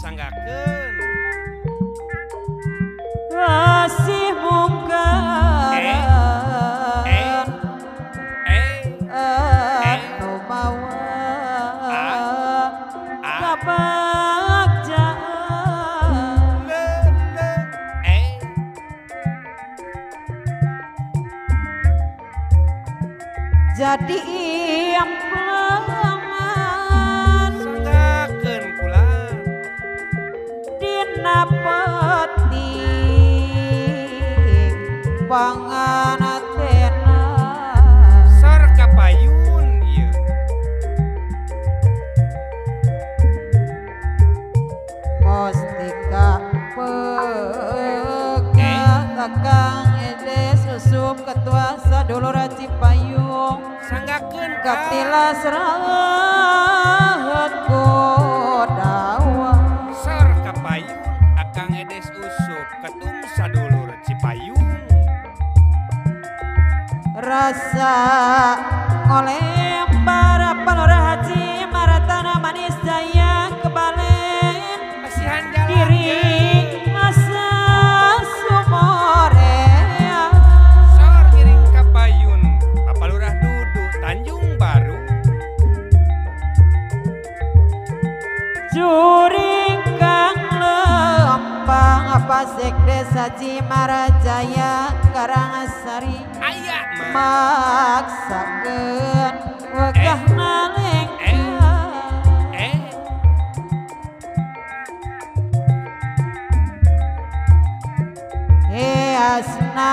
sanggakeun Rasih mungkaran anu mawa kabagjaan jadi emplengan sanggakeun kula dina peti panganatena sor kapayun ieu mustika kakang ede susup ketua sadulur Cipayung sanggakeun kaptila serahat kodawa sor kapayun akang edes usup ketum sadulur Cipayung rasa ngolempar palora haji maratana manis jaya kebalen kasihan jalan diri asa sumorea sor ngiring kapayun papalurah dudu Tanjung Baru juring kang lempang apa sekde saji marajaya Karangasari aya mah maksakeun wegahna lengkap asna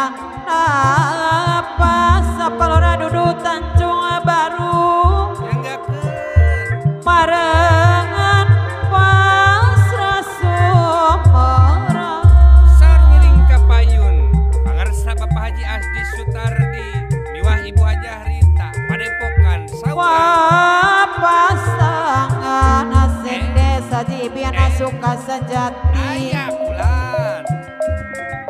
apa sapalora dudu Tanjung Baru sanggakeun marengan pasrah sumera sor ngiring kapayun pangarsa Bapak Haji Asdi Sutardi miwah Ibu Hajah Rita padepokan sauran pasangan asik desa jibiana suka sejati aya bulan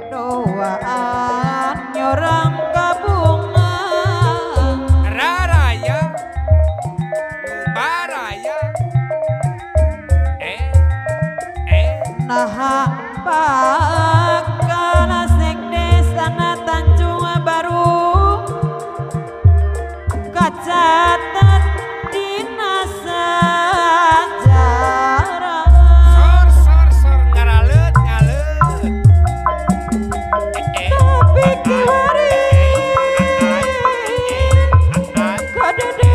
doaan nyorang kabunga raraya nubaraya naha bakal asik desa na Tanjung Baru kacatat dina sajarah sor ngaralet tapi kiwari kadede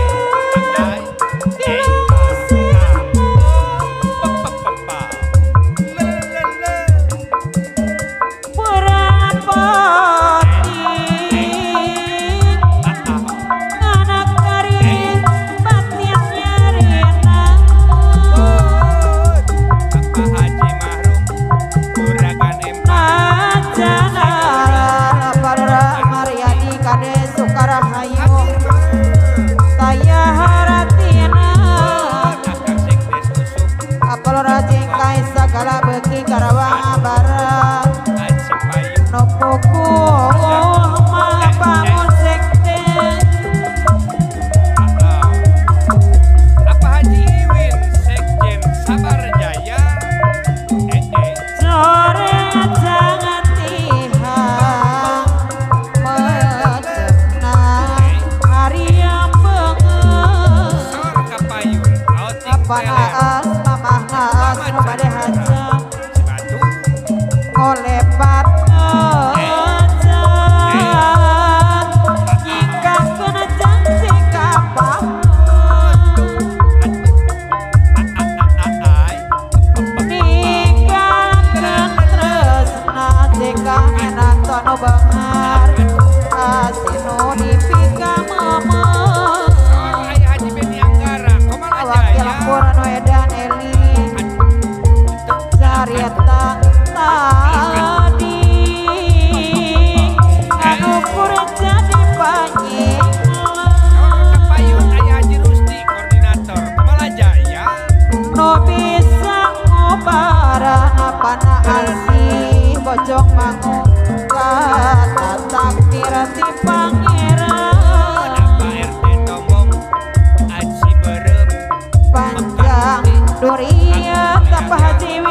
perang pati anak kari batin nyarina Bapak Haji Mahrum Juragan najana para Mariadi kade Sukarahayu saya haratina apalora jengkai segala beki Karawang Barat nopuku mah bangun sekte Apa Haji Iwin Sekjen Sabar Jaya sore jangan tihang mencegna hari yang bengen sor kapayun outing apa tele naas mamah naas nu bade haja Cibatu ngolepat ngejan jika kena janji kapal ninggalkan tresna jika menantono bengar asinu dipika mama sor Ayah Haji Beni Anggara Komala wakil Jaya purano edan eli Zarieta tadi anu kurang jadi banyak sor kapayun Ayah Haji Rusdi Koordinator Komala Jaya no bisa ngobaran apa na asih bojong mangu kata takdir ti pangeran Apa RT Tombong Aji Berem panjang duria tanpa haji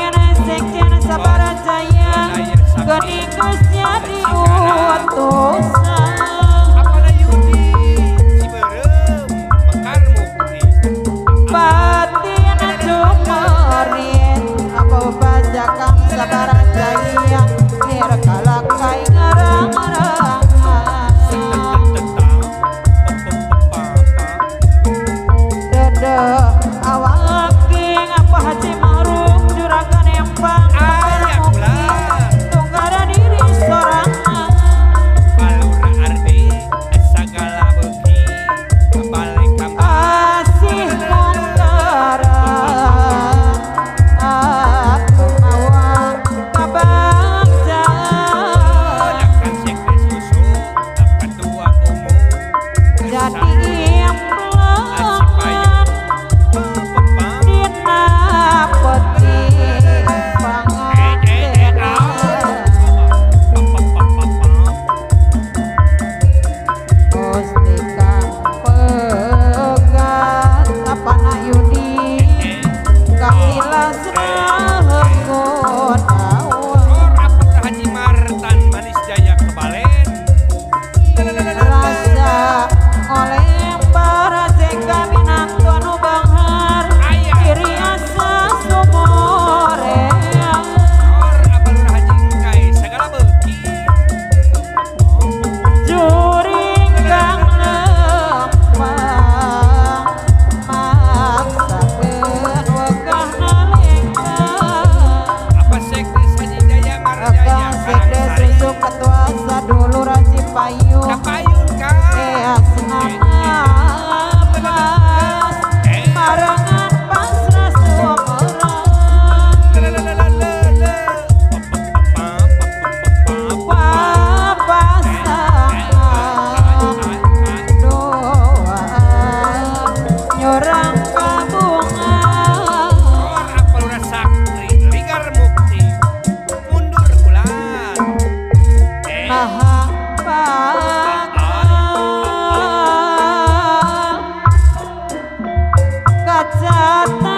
Kacata